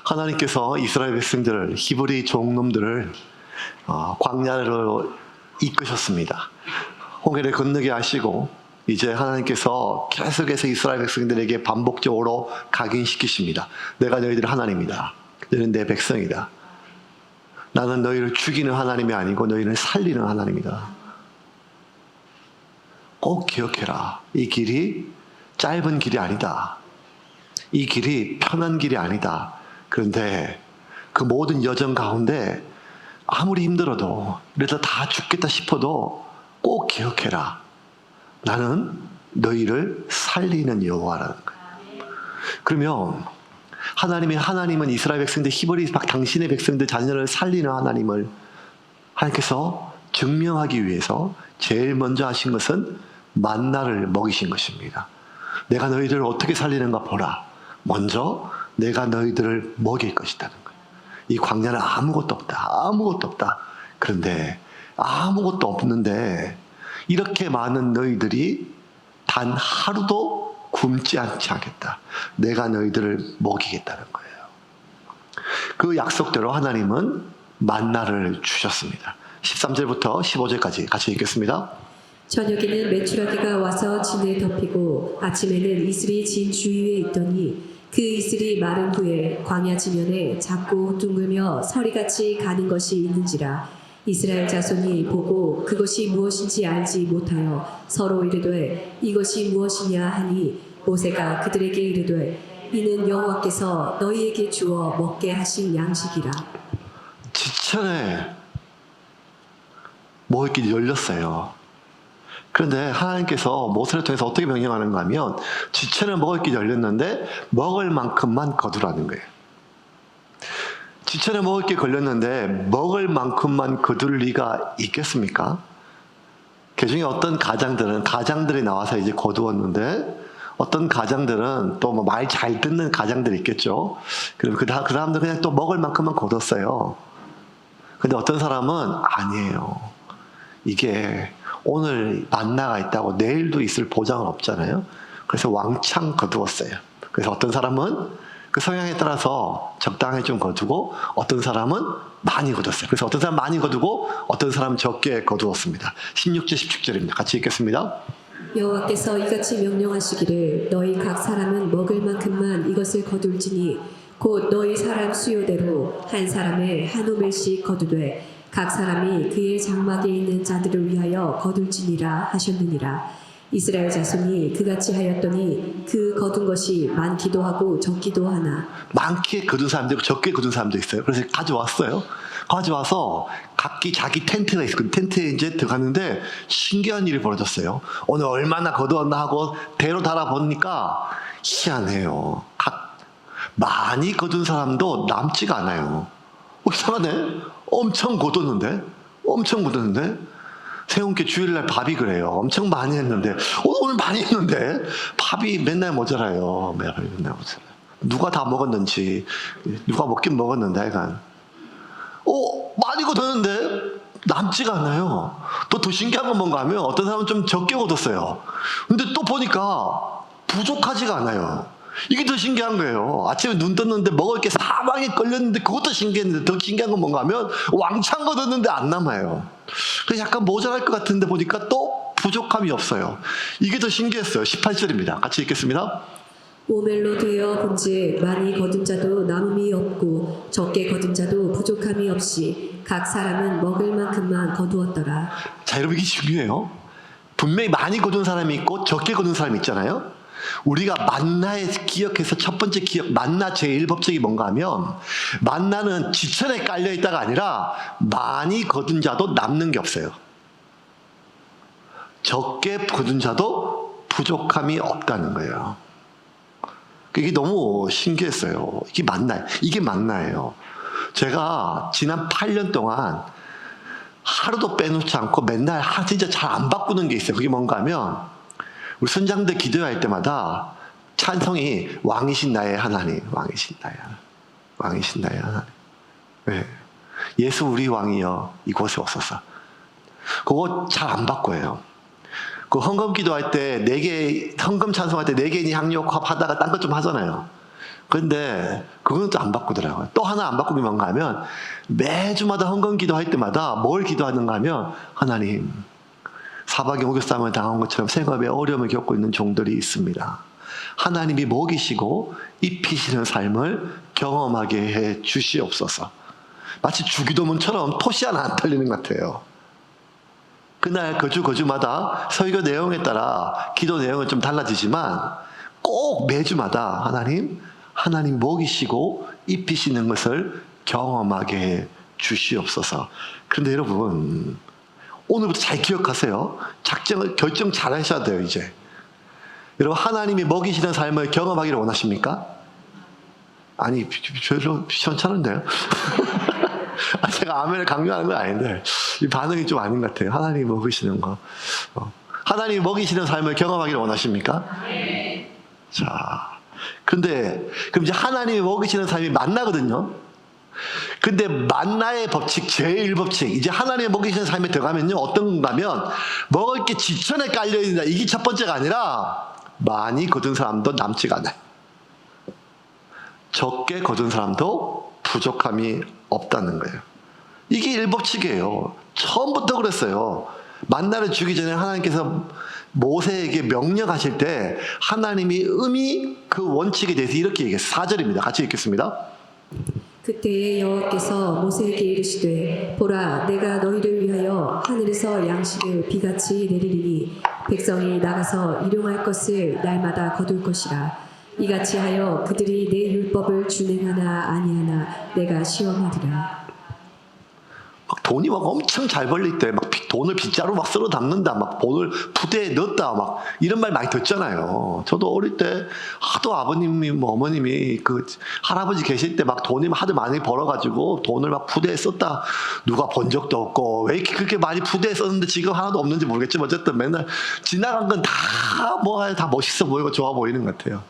하나님께서 이스라엘 백성들을, 히브리 종놈들을 광야로 이끄셨습니다. 홍해를 건너게 하시고 이제 하나님께서 계속해서 이스라엘 백성들에게 반복적으로 각인시키십니다. 내가 너희들의 하나님이다. 너희는 내 백성이다. 나는 너희를 죽이는 하나님이 아니고 너희를 살리는 하나님이다. 꼭 기억해라. 이 길이 짧은 길이 아니다. 이 길이 편한 길이 아니다. 그런데 그 모든 여정 가운데 아무리 힘들어도, 그래서 다 죽겠다 싶어도 꼭 기억해라. 나는 너희를 살리는 여호와라는 거예요. 그러면 하나님은 이스라엘 백성들, 히브리 당신의 백성들 자녀를 살리는 하나님을 하나님께서 증명하기 위해서 제일 먼저 하신 것은 만나를 먹이신 것입니다. 내가 너희들을 어떻게 살리는가 보라. 먼저 내가 너희들을 먹일 것이라는 거예요. 이 광야는 아무것도 없다. 아무것도 없다. 그런데 아무것도 없는데 이렇게 많은 너희들이 단 하루도 굶지 않지 않겠다. 내가 너희들을 먹이겠다는 거예요. 그 약속대로 하나님은 만나를 주셨습니다. 13절부터 15절까지 같이 읽겠습니다. 저녁에는 메추라기가 와서 진을 덮이고 아침에는 이슬이 진 주위에 있더니 그 이슬이 마른 후에 광야 지면에 작고 둥글며 서리같이 가는 것이 있는지라 이스라엘 자손이 보고 그것이 무엇인지 알지 못하여 서로 이르되 이것이 무엇이냐 하니 모세가 그들에게 이르되 이는 여호와께서 너희에게 주어 먹게 하신 양식이라. 지천에 먹을 길이 열렸어요. 그런데 하나님께서 모세를 통해서 어떻게 명령하는가 하면 지천에 먹을 길이 열렸는데 먹을 만큼만 거두라는 거예요. 지천에 먹을 게 걸렸는데 먹을 만큼만 거둘 리가 있겠습니까? 그 중에 어떤 가장들이 나와서 이제 거두었는데 어떤 가장들은 또 뭐 말 잘 듣는 가장들이 있겠죠. 그럼 그 사람들 그냥 또 먹을 만큼만 거뒀어요. 근데 어떤 사람은 아니에요. 이게 오늘 만나가 있다고 내일도 있을 보장은 없잖아요. 그래서 왕창 거두었어요. 그래서 어떤 사람은 그 성향에 따라서 적당히 좀 거두고 어떤 사람은 많이 거뒀어요. 그래서 어떤 사람은 많이 거두고 어떤 사람은 적게 거두었습니다. 16절 17절입니다. 같이 읽겠습니다. 여호와께서 이같이 명령하시기를 너희 각 사람은 먹을 만큼만 이것을 거둘지니 곧 너희 사람 수요대로 한 사람에 한 오멜씩 거두되 각 사람이 그의 장막에 있는 자들을 위하여 거둘지니라 하셨느니라. 이스라엘 자손이 그같이 하였더니 그 거둔 것이 많기도 하고 적기도 하나. 많게 거둔 사람도 있고 적게 거둔 사람도 있어요. 그래서 가져왔어요. 가져와서 각기 자기 텐트가 있었거든요. 텐트에 이제 들어갔는데 신기한 일이 벌어졌어요. 오늘 얼마나 거두었나 하고 대로 달아보니까 희한해요. 많이 거둔 사람도 남지가 않아요. 이상하네. 엄청 거뒀는데 세운께 주일날 밥이 그래요. 엄청 많이 했는데 오늘 많이 했는데 밥이 맨날 모자라요. 맨날 모자라요. 누가 다 먹었는지, 누가 먹긴 먹었는데 하여간 많이 거뒀는데 남지가 않아요. 또 더 신기한 건 뭔가 하면 어떤 사람은 좀 적게 거뒀어요. 근데 또 보니까 부족하지가 않아요. 이게 더 신기한 거예요. 아침에 눈 떴는데 먹을 게 사방에 걸렸는데 그것도 신기했는데 더 신기한 건 뭔가 하면 왕창 거뒀는데 안 남아요. 그래서 약간 모자랄 것 같은데 보니까 또 부족함이 없어요. 이게 더 신기했어요. 18절입니다. 같이 읽겠습니다. 오멜로 되어 본즉 많이 거둔 자도 남음이 없고 적게 거둔 자도 부족함이 없이 각 사람은 먹을 만큼만 거두었더라. 자, 여러분 이게 중요해요. 분명히 많이 거둔 사람이 있고 적게 거둔 사람이 있잖아요. 우리가 만나에 기억해서 첫 번째 만나 제1법칙이 뭔가 하면 만나는 지천에 깔려있다가 아니라 많이 거둔 자도 남는 게 없어요. 적게 거둔 자도 부족함이 없다는 거예요. 이게 너무 신기했어요. 이게 만나예요. 제가 지난 8년 동안 하루도 빼놓지 않고 맨날 진짜 잘 안 바꾸는 게 있어요. 그게 뭔가 하면 우리 선장들 기도할 때마다 찬송이 왕이신 나의 하나님, 왕이신 나의 하나님, 왕이신 나의 하나님. 네. 예수 우리 왕이여 이곳에 오소서. 그거 잘 안 바꿔요. 그 헌금 기도할 때 헌금 찬송할 때 4개인이 향유하다가 딴 것 좀 하잖아요. 근데 그건 또 안 바꾸더라고요. 또 하나 안 바꾸는 게 뭔가 하면 매주마다 헌금 기도할 때마다 뭘 기도하는가 하면 하나님, 사박의 목욕싸움을 당한 것처럼 생업에 어려움을 겪고 있는 종들이 있습니다. 하나님이 먹이시고 입히시는 삶을 경험하게 해 주시옵소서. 마치 주기도문처럼 토시 하나 안 틀리는 것 같아요. 그날 거주마다 설교 내용에 따라 기도 내용은 좀 달라지지만 꼭 매주마다 하나님 먹이시고 입히시는 것을 경험하게 해 주시옵소서. 그런데 여러분, 오늘부터 잘 기억하세요. 결정 잘 하셔야 돼요, 이제. 여러분, 하나님이 먹이시는 삶을 경험하기를 원하십니까? 아니, 별로 시원찮은데요? 제가 아멘을 강요하는 건 아닌데, 이 반응이 좀 아닌 것 같아요. 하나님이 먹이시는 거. 하나님이 먹이시는 삶을 경험하기를 원하십니까? 자, 근데, 그럼 이제 하나님이 먹이시는 삶이 만나거든요? 근데 만나의 법칙, 제1법칙, 이제 하나님이 먹이시는 삶에 들어가면요, 어떤 건가 하면, 먹을 게 지천에 깔려있는다. 이게 첫 번째가 아니라, 많이 거둔 사람도 남지가 않아요. 적게 거둔 사람도 부족함이 없다는 거예요. 이게 일법칙이에요. 처음부터 그랬어요. 만나를 주기 전에 하나님께서 모세에게 명령하실 때 하나님이 그 원칙에 대해서 이렇게 얘기했어요. 4절입니다. 같이 읽겠습니다. 그때에 여호와께서 모세에게 이르시되 보라 내가 너희를 위하여 하늘에서 양식을 비같이 내리리니 백성이 나가서 일용할 것을 날마다 거둘 것이라 이같이 하여 그들이 내 율법을 준행하나 아니하나 내가 시험하리라. 막 돈이 막 엄청 잘 벌릴 때 막 돈을 빗자루 막 쓸어 담는다, 막 돈을 푸대에 넣었다, 막 이런 말 많이 듣잖아요. 저도 어릴 때 하도 아버님이 뭐 어머님이 그 할아버지 계실 때 막 돈이 하도 많이 벌어가지고 돈을 막 푸대에 썼다 누가 본 적도 없고 왜 이렇게 그렇게 많이 푸대에 썼는데 지금 하나도 없는지 모르겠지만 어쨌든 맨날 지나간 건 다 다 멋있어 보이고 좋아 보이는 것 같아요.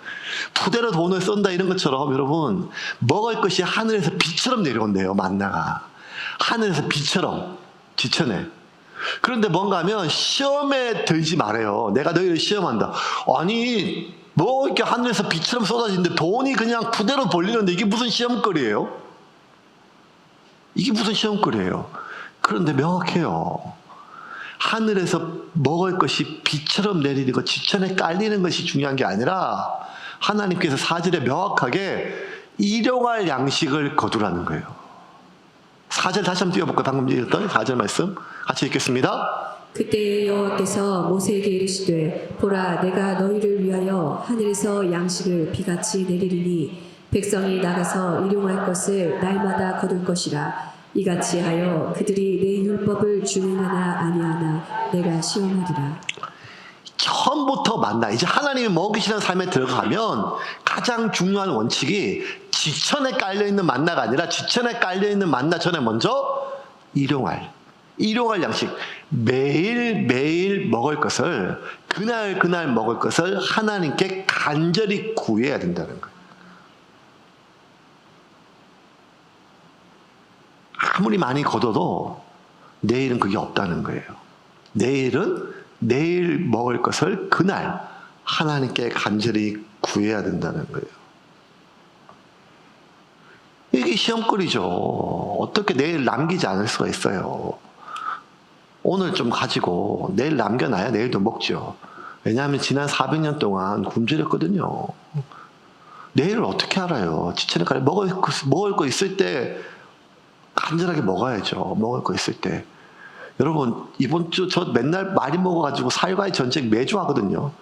푸대로 돈을 쏜다 이런 것처럼 여러분 먹을 것이 하늘에서 비처럼 내려온대요. 만나가 하늘에서 비처럼 지천에. 그런데 뭔가 하면 시험에 들지 말아요. 내가 너희를 시험한다. 아니 뭐 이렇게 하늘에서 비처럼 쏟아지는데 돈이 그냥 푸대로 벌리는데 이게 무슨 시험거리예요? 이게 무슨 시험거리예요? 그런데 명확해요. 하늘에서 먹을 것이 비처럼 내리는 것, 지천에 깔리는 것이 중요한 게 아니라 하나님께서 4절에 명확하게 일용할 양식을 거두라는 거예요. 4절 다시 한번 띄워볼까요? 방금 읽었던 4절 말씀 같이 읽겠습니다. 그때 여호와께서 모세에게 이르시되 보라 내가 너희를 위하여 하늘에서 양식을 비같이 내리리니 백성이 나가서 일용할 것을 날마다 거둘 것이라 이같이 하여 그들이 내 율법을 준행하나 아니하나 내가 시험하리라. 처음부터 만나 이제 하나님이 먹이시는 삶에 들어가면 가장 중요한 원칙이 지천에 깔려있는 만나가 아니라 지천에 깔려있는 만나 전에 먼저 일용할 양식 매일 먹을 것을 그날 먹을 것을 하나님께 간절히 구해야 된다는 거예요. 아무리 많이 거둬도 내일은 그게 없다는 거예요. 내일은 내일 먹을 것을 그날 하나님께 간절히 구해야 된다는 거예요. 이게 시험거리죠. 어떻게 내일 남기지 않을 수가 있어요. 오늘 좀 가지고 내일 남겨놔야 내일도 먹죠. 왜냐하면 지난 400년 동안 굶주렸거든요. 내일을 어떻게 알아요? 지천에 가려 먹을 거 있을 때 간절하게 먹어야죠. 먹을 거 있을 때. 여러분 이번 주 저 맨날 많이 먹어가지고 살과의 전쟁 매주 하거든요.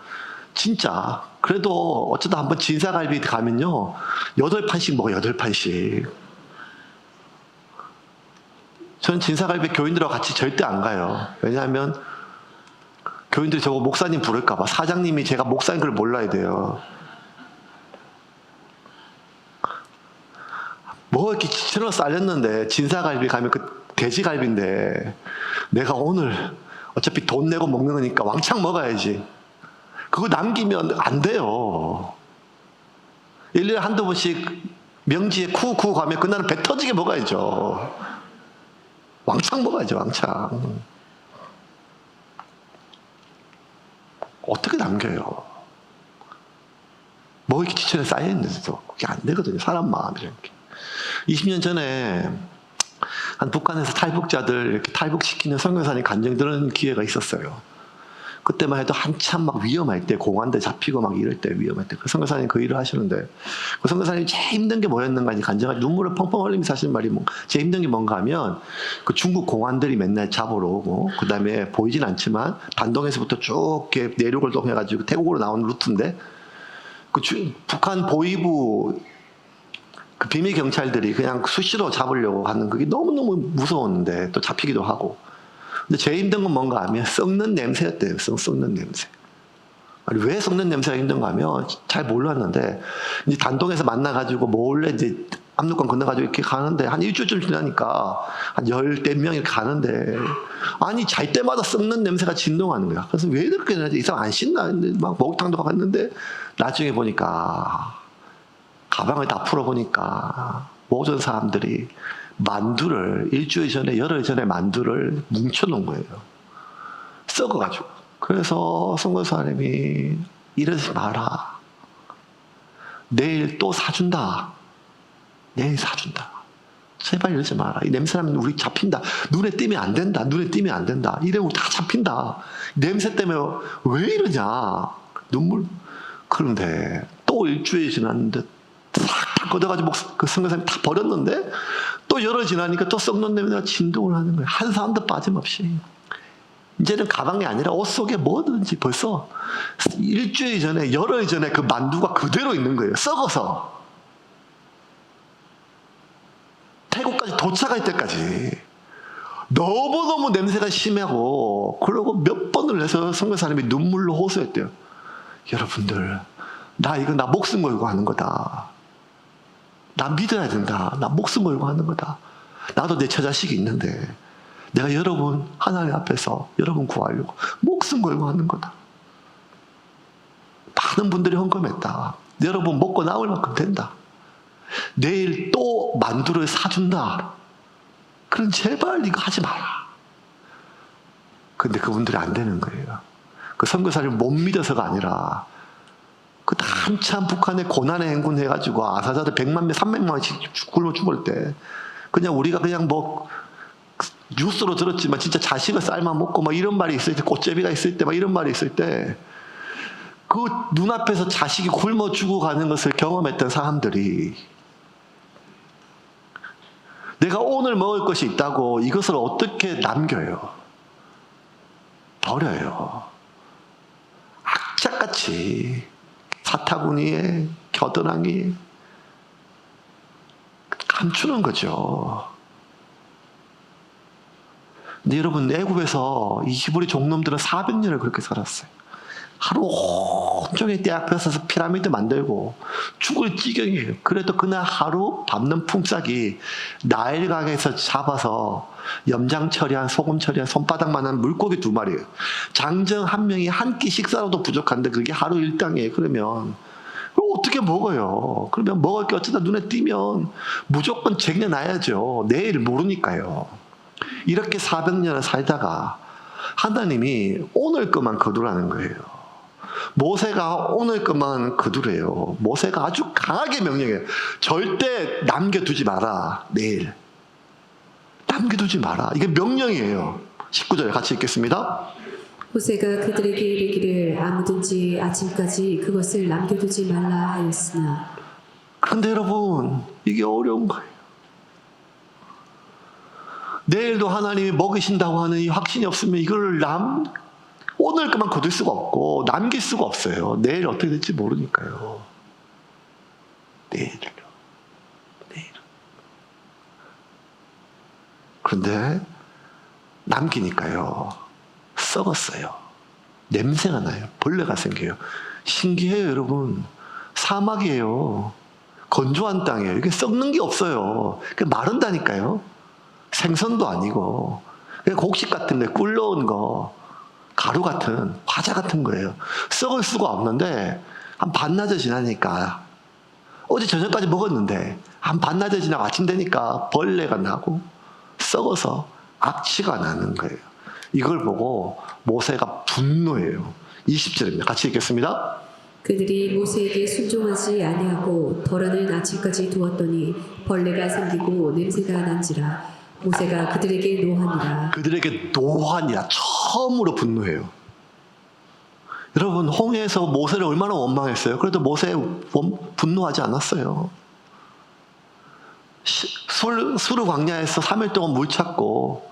진짜. 그래도 어쩌다 한번 진사갈비 가면요 8판씩 먹어요. 8판씩. 저는 진사갈비 교인들하고 같이 절대 안 가요. 왜냐하면 교인들이 저거 목사님 부를까 봐. 사장님이 제가 목사인 걸 몰라야 돼요. 뭐 이렇게 지천으로 쌀렸는데 진사갈비 가면 그 돼지갈비인데 내가 오늘 어차피 돈 내고 먹는 거니까 왕창 먹어야지. 그거 남기면 안 돼요. 1년에 한두 번씩 명지에 쿠 가면 그날은 배 터지게 먹어야죠. 왕창 먹어야죠. 왕창. 어떻게 남겨요? 뭐 이렇게 지천에 쌓여있는데도 그게 안 되거든요. 사람 마음이라는 게. 20년 전에 한 북한에서 탈북자들 이렇게 탈북시키는 선교사님 간증 들은 기회가 있었어요. 그때만 해도 한참 막 위험할 때, 공안대 잡히고 막 이럴 때 위험할 때, 그 선교사님 그 일을 하시는데, 그 선교사님이 제일 힘든 게 뭐였는가, 이제 간증하지, 눈물을 펑펑 흘리면서 하시는 말이 제일 힘든 게 뭔가 하면, 그 중국 공안들이 맨날 잡으러 오고, 그 다음에 보이진 않지만, 단동에서부터 쭉 이렇게 내륙을 통해가지고 태국으로 나오는 루트인데, 북한 보위부 그 비밀 경찰들이 그냥 수시로 잡으려고 하는 그게 너무너무 무서웠는데, 또 잡히기도 하고. 근데 제일 힘든 건 뭔가 하면 썩는 냄새였대요. 썩는 냄새. 아니, 왜 썩는 냄새가 힘든가 하면 잘 몰랐는데, 이제 단동에서 만나가지고 몰래 이제 압록강 건너가지고 이렇게 가는데, 한 일주일쯤 지나니까 한 열댓 명 이렇게 가는데, 아니, 잘 때마다 썩는 냄새가 진동하는 거야. 그래서 왜 이렇게 되는지 이상 안 씻나 했는데, 막 목욕탕도 갔는데, 나중에 보니까, 가방을 다 풀어보니까, 모든 사람들이 만두를 일주일 전에, 열흘 전에 만두를 뭉쳐놓은 거예요. 썩어가지고. 그래서 선교사님이 이러지 마라. 내일 또 사준다. 내일 사준다. 제발 이러지 마라. 이 냄새나면 우리 잡힌다. 눈에 띄면 안 된다. 눈에 띄면 안 된다. 이러면 우리 다 잡힌다. 냄새 때문에 왜 이러냐. 눈물. 그런데 또 일주일 지났는데 싹 걷어가지고 그 선교사님이 다 버렸는데 또 열흘 지나니까 또 썩는 냄새가 진동을 하는 거예요. 한 사람도 빠짐없이. 이제는 가방이 아니라 옷 속에 뭐든지 벌써 일주일 전에, 열흘 전에 그 만두가 그대로 있는 거예요. 썩어서. 태국까지 도착할 때까지. 너무너무 냄새가 심하고, 그러고 몇 번을 해서 선교사님이 눈물로 호소했대요. 여러분들, 나 목숨 걸고 하는 거다. 나 믿어야 된다. 나 목숨 걸고 하는 거다. 나도 내 처자식이 있는데 내가 여러분 하나님 앞에서 여러분 구하려고 목숨 걸고 하는 거다. 많은 분들이 헌금했다. 여러분 먹고 나올 만큼 된다. 내일 또 만두를 사준다. 그럼 제발 이거 하지 마라. 근데 그분들이 안 되는 거예요. 그 선교사를 못 믿어서가 아니라 그 한참 북한의 고난의 행군 해가지고 아사자들 100만 명, 300만 원씩 굶어 죽을 때 그냥 우리가 그냥 뭐 뉴스로 들었지만 진짜 자식을 삶아 먹고 막 이런 말이 있을 때, 꽃제비가 있을 때 막 이런 말이 있을 때 그 눈앞에서 자식이 굶어 죽어가는 것을 경험했던 사람들이 내가 오늘 먹을 것이 있다고 이것을 어떻게 남겨요? 버려요. 악착같이 사타구니에 겨드랑이 감추는 거죠. 근데 여러분, 애굽에서 이 히브리 종놈들은 400년을 그렇게 살았어요. 하루 온종일 떼약 펴서 피라미드 만들고 죽을 지경이에요. 그래도 그날 하루 밟는 품삯이 나일강에서 잡아서 염장 처리한, 소금 처리한 손바닥만한 물고기 2마리예요. 장정 한 명이 한 끼 식사로도 부족한데 그게 하루 일당이에요. 그러면 어떻게 먹어요? 그러면 먹을 게 어쩌다 눈에 띄면 무조건 쟁여놔야죠. 내일 모르니까요. 이렇게 400년을 살다가 하나님이 오늘 것만 거두라는 거예요. 모세가 오늘 것만 거두래요. 모세가 아주 강하게 명령해요. 절대 남겨두지 마라. 내일. 남겨두지 마라. 이게 명령이에요. 19절 같이 읽겠습니다. 모세가 그들에게 이르기를 아무든지 아침까지 그것을 남겨두지 말라 하였으나. 그런데 여러분, 이게 어려운 거예요. 내일도 하나님이 먹이신다고 하는 이 확신이 없으면 이걸 오늘 것만 거둘 수가 없고 남길 수가 없어요. 내일 어떻게 될지 모르니까요. 내일. 그런데 남기니까요. 썩었어요. 냄새가 나요. 벌레가 생겨요. 신기해요, 여러분. 사막이에요. 건조한 땅이에요. 이게 썩는 게 없어요. 마른다니까요. 생선도 아니고 그냥 곡식 같은 거, 꿀러온 거, 가루 같은, 과자 같은 거예요. 썩을 수가 없는데 한 반나절 지나니까 어제 저녁까지 먹었는데 한 반나절 지나고 아침 되니까 벌레가 나고 썩어서 악취가 나는 거예요. 이걸 보고 모세가 분노해요. 20절입니다. 같이 읽겠습니다. 그들이 모세에게 순종하지 아니하고 벌하는 아침까지 두었더니 벌레가 생기고 냄새가 난지라 모세가 그들에게 노하니라. 그들에게 노하니라. 처음으로 분노해요. 여러분, 홍해에서 모세를 얼마나 원망했어요. 그래도 모세 분노하지 않았어요. 수르 광야에서 3일 동안 물 찾고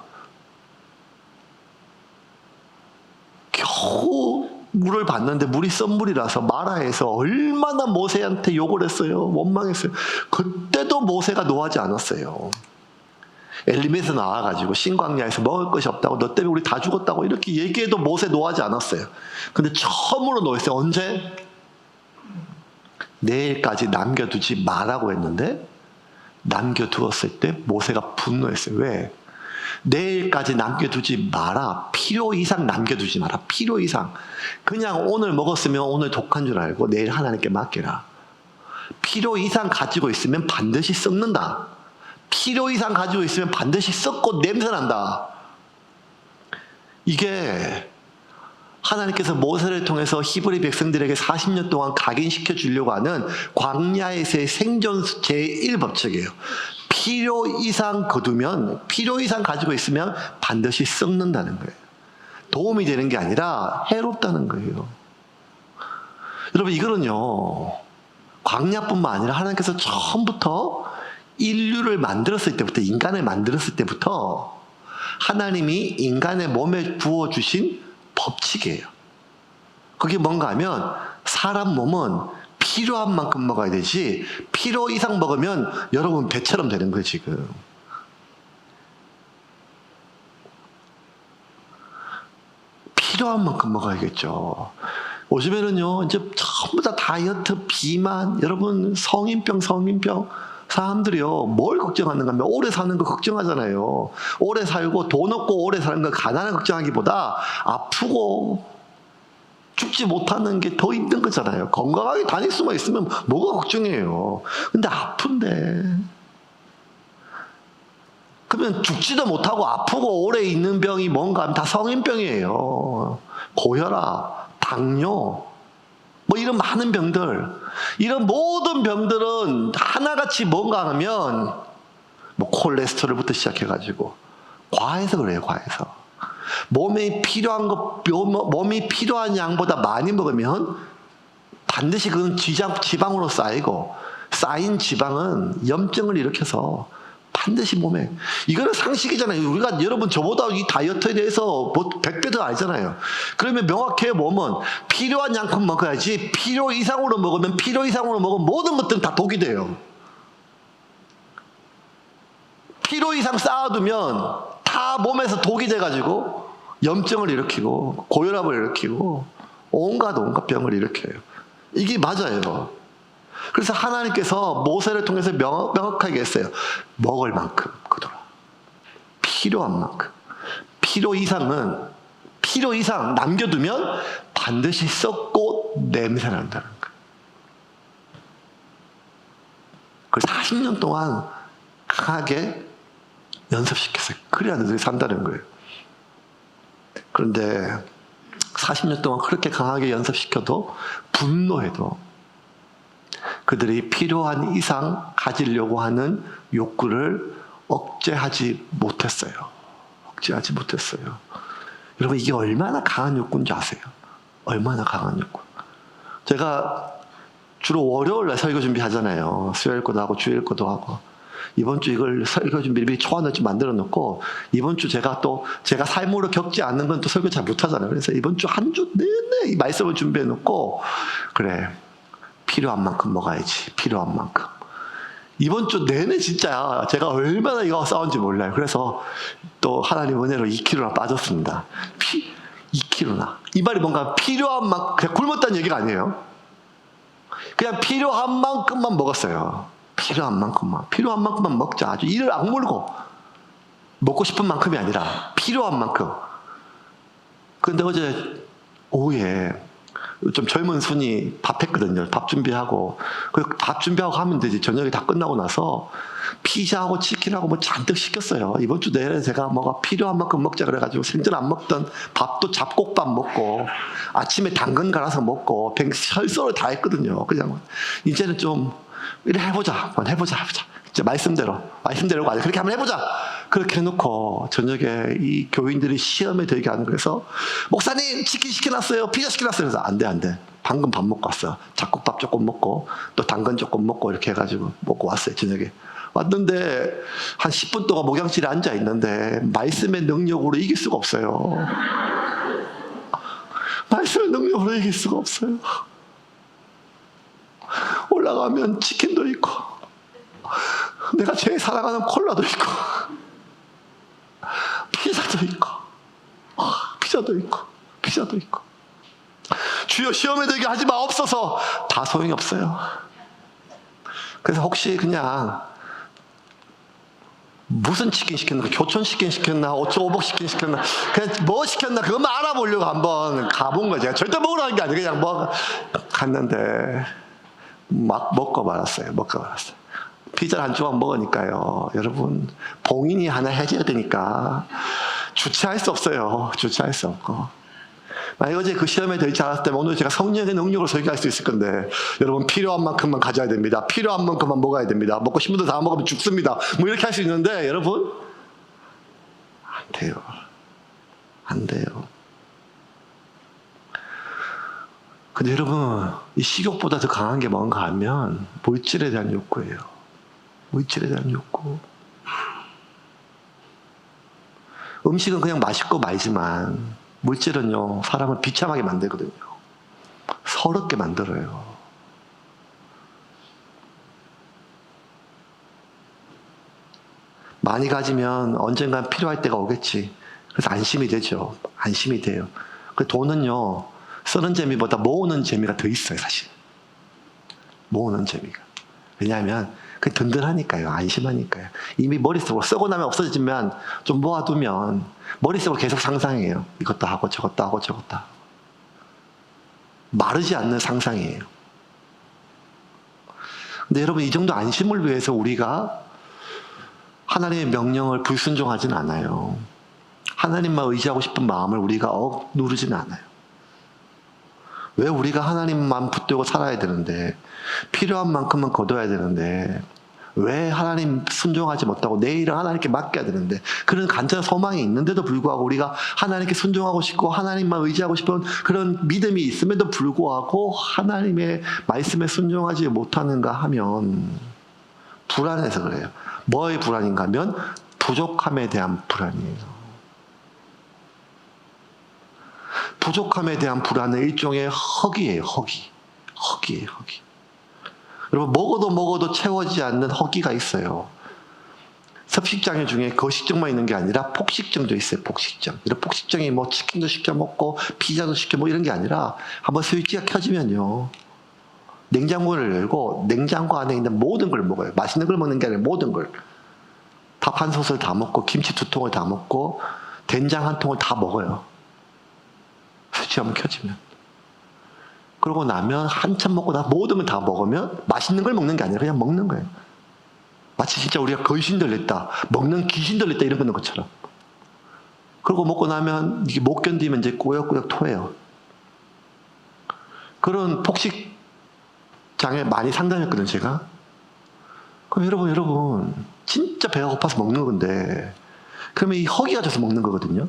겨우 물을 봤는데 물이 썬물이라서 마라에서 얼마나 모세한테 욕을 했어요. 원망했어요. 그때도 모세가 노하지 않았어요. 엘림에서 나와가지고 신광야에서 먹을 것이 없다고, 너 때문에 우리 다 죽었다고 이렇게 얘기해도 모세 노하지 않았어요. 근데 처음으로 노했어요. 언제? 내일까지 남겨두지 마라고 했는데 남겨두었을 때 모세가 분노했어요. 왜? 내일까지 남겨두지 마라. 필요 이상 남겨두지 마라. 필요 이상. 그냥 오늘 먹었으면 오늘 독한 줄 알고 내일 하나님께 맡겨라. 필요 이상 가지고 있으면 반드시 썩는다. 필요 이상 가지고 있으면 반드시 썩고 냄새난다. 이게 하나님께서 모세를 통해서 히브리 백성들에게 40년 동안 각인시켜 주려고 하는 광야에서의 생존 제1법칙이에요. 필요 이상 거두면, 필요 이상 가지고 있으면 반드시 썩는다는 거예요. 도움이 되는 게 아니라 해롭다는 거예요. 여러분, 이거는요, 광야뿐만 아니라 하나님께서 처음부터 인류를 만들었을 때부터, 인간을 만들었을 때부터 하나님이 인간의 몸에 부어주신 법칙이에요. 그게 뭔가 하면 사람 몸은 필요한 만큼 먹어야 되지 필요 이상 먹으면 여러분 배처럼 되는 거예요. 지금 필요한 만큼 먹어야겠죠. 요즘에는요 이제 전부 다 다이어트, 비만, 여러분 성인병 사람들이요 뭘 걱정하는가 하면 오래 사는 거 걱정하잖아요. 오래 살고 돈 없고 오래 사는 거 가난을 걱정하기보다 아프고 죽지 못하는 게 더 힘든 거잖아요. 건강하게 다닐 수만 있으면 뭐가 걱정이에요. 근데 아픈데 그러면 죽지도 못하고 아프고 오래 있는 병이 뭔가 하면 다 성인병이에요. 고혈압, 당뇨, 뭐 이런 많은 병들, 이런 모든 병들은 하나같이 뭔가 하면 뭐 콜레스테롤부터 시작해가지고 과해서 그래요. 과해서 몸에 필요한 몸이 필요한 양보다 많이 먹으면 반드시 그건 지방으로 쌓이고 쌓인 지방은 염증을 일으켜서 반드시 몸에, 이거는 상식이잖아요. 우리가 여러분 저보다 이 다이어트에 대해서 100배 더 알잖아요. 그러면 명확해요. 몸은 필요한 양큼 먹어야지 필요 이상으로 먹으면 모든 것들은 다 독이 돼요. 필요 이상 쌓아두면 다 몸에서 독이 돼가지고 염증을 일으키고 고혈압을 일으키고 온갖 병을 일으켜요. 이게 맞아요. 그래서 하나님께서 모세를 통해서 명확하게 했어요. 먹을 만큼 거둬라. 필요한 만큼. 필요 이상 남겨두면 반드시 썩고 냄새 난다는 거예요. 그래서 40년 동안 강하게 연습시켰어요. 그래야 너희들이 산다는 거예요. 그런데 40년 동안 그렇게 강하게 연습시켜도 분노해도 그들이 필요한 이상 가지려고 하는 욕구를 억제하지 못했어요. 여러분, 이게 얼마나 강한 욕구인지 아세요? 얼마나 강한 욕구. 제가 주로 월요일날 설교 준비하잖아요. 수요일 것도 하고 주일 것도 하고. 이번 주 이걸 설교 준비 미리 초안을 좀 만들어 놓고, 이번 주 제가 삶으로 겪지 않는 건 또 설교 잘 못하잖아요. 그래서 이번 주 한 주 내내 이 말씀을 준비해 놓고, 그래, 필요한 만큼 먹어야지. 필요한 만큼. 이번 주 내내 진짜 제가 얼마나 이거 싸운지 몰라요. 그래서 또 하나님 은혜로 2kg나 빠졌습니다. 2kg나. 이 말이 뭔가 필요한 만큼, 그냥 굶었다는 얘기가 아니에요. 그냥 필요한 만큼만 먹었어요. 필요한 만큼만 먹자. 아주 이를 악물고 먹고 싶은 만큼이 아니라 필요한 만큼. 그런데 어제 오후에 좀 젊은 순이 밥 했거든요. 밥 준비하고. 밥 준비하고 하면 되지. 저녁이 다 끝나고 나서 피자하고 치킨하고 뭐 잔뜩 시켰어요. 이번 주 내내 제가 뭐가 필요한 만큼 먹자 그래가지고 생전 안 먹던 밥도 잡곡밥 먹고 아침에 당근 갈아서 먹고 설서를 다 했거든요. 그냥 이제는 좀 이래 해보자. 이제 말씀대로 아니 그렇게 한번 해보자. 그렇게 해놓고 저녁에 이 교인들이 시험에 들게 하는 그래서 목사님 치킨 시켜놨어요. 피자 시켜놨어요. 그래서 안 돼. 방금 밥 먹고 왔어. 잡곡밥 조금 먹고 또 당근 조금 먹고 이렇게 해가지고 먹고 왔어요. 저녁에. 왔는데 한 10분 동안 목양실에 앉아 있는데 말씀의 능력으로 이길 수가 없어요. 말씀의 능력으로 이길 수가 없어요. 올라가면 치킨도 있고 내가 제일 사랑하는 콜라도 있고 피자도 있고 주여 시험에 들게 하지 마 없어서 다 소용이 없어요. 그래서 혹시 그냥 무슨 치킨 시켰나, 교촌 치킨 시켰나, 오초오복 치킨 시켰나, 그냥 뭐 시켰나 그것만 알아보려고 한번 가본 거죠. 제가 절대 먹으라는 게 아니고 그냥 뭐 갔는데 막 먹고 말았어요. 피자를 한 조각 먹으니까요. 여러분 봉인이 하나 해줘야 되니까 주체할 수 없어요. 주체할 수 없고. 만약 어제 그 시험에 들지 않았을 때면 오늘 제가 성령의 능력으로 설교할 수 있을 건데 여러분 필요한 만큼만 가져야 됩니다. 필요한 만큼만 먹어야 됩니다. 먹고 싶은 데 다 먹으면 죽습니다. 뭐 이렇게 할 수 있는데 여러분 안 돼요. 근데 여러분 이 식욕보다 더 강한 게 뭔가 하면 물질에 대한 욕구예요. 물질에 대한 욕구. 음식은 그냥 맛있고 말지만 물질은요 사람을 비참하게 만들거든요. 서럽게 만들어요. 많이 가지면 언젠간 필요할 때가 오겠지. 그래서 안심이 되죠. 안심이 돼요. 그 돈은요 쓰는 재미보다 모으는 재미가 더 있어요. 사실 모으는 재미가. 왜냐하면 그 든든하니까요. 안심하니까요. 이미 머릿속으로 쓰고 나면 없어지면 좀 모아두면 머릿속으로 계속 상상해요. 이것도 하고 저것도 하고 저것도 하고. 마르지 않는 상상이에요. 근데 여러분 이 정도 안심을 위해서 우리가 하나님의 명령을 불순종하진 않아요. 하나님만 의지하고 싶은 마음을 우리가 누르진 않아요. 왜 우리가 하나님만 붙들고 살아야 되는데 필요한 만큼은 거둬야 되는데 왜 하나님 순종하지 못하고 내일은 하나님께 맡겨야 되는데 그런 간절한 소망이 있는데도 불구하고 우리가 하나님께 순종하고 싶고 하나님만 의지하고 싶은 그런 믿음이 있음에도 불구하고 하나님의 말씀에 순종하지 못하는가 하면 불안해서 그래요. 뭐의 불안인가 하면 부족함에 대한 불안이에요. 부족함에 대한 불안은 일종의 허기예요. 허기예요. 여러분 먹어도 채워지지 않는 허기가 있어요. 섭식장 중에 거식증만 있는 게 아니라 폭식증도 있어요. 폭식증. 이런 폭식증이 뭐 치킨도 시켜 먹고 피자도 시켜 먹고 이런 게 아니라 한번 스위치가 켜지면요. 냉장고를 열고 냉장고 안에 있는 모든 걸 먹어요. 맛있는 걸 먹는 게 아니라 모든 걸. 밥 한 솥을 다 먹고 김치 2통을 다 먹고 된장 1통을 다 먹어요. 스위치 한번 켜지면. 그러고 나면 한참 먹고 나 모든 걸 다 먹으면 맛있는 걸 먹는 게 아니라 그냥 먹는 거예요. 마치 진짜 우리가 거신 들렸다, 먹는 귀신 들렸다 이런 것처럼. 그러고 먹고 나면 이게 못 견디면 이제 꾸역꾸역 토해요. 그런 폭식장에 많이 상담했거든요, 제가. 그럼 여러분 진짜 배가 고파서 먹는 건데 그러면 이 허기가 져서 먹는 거거든요.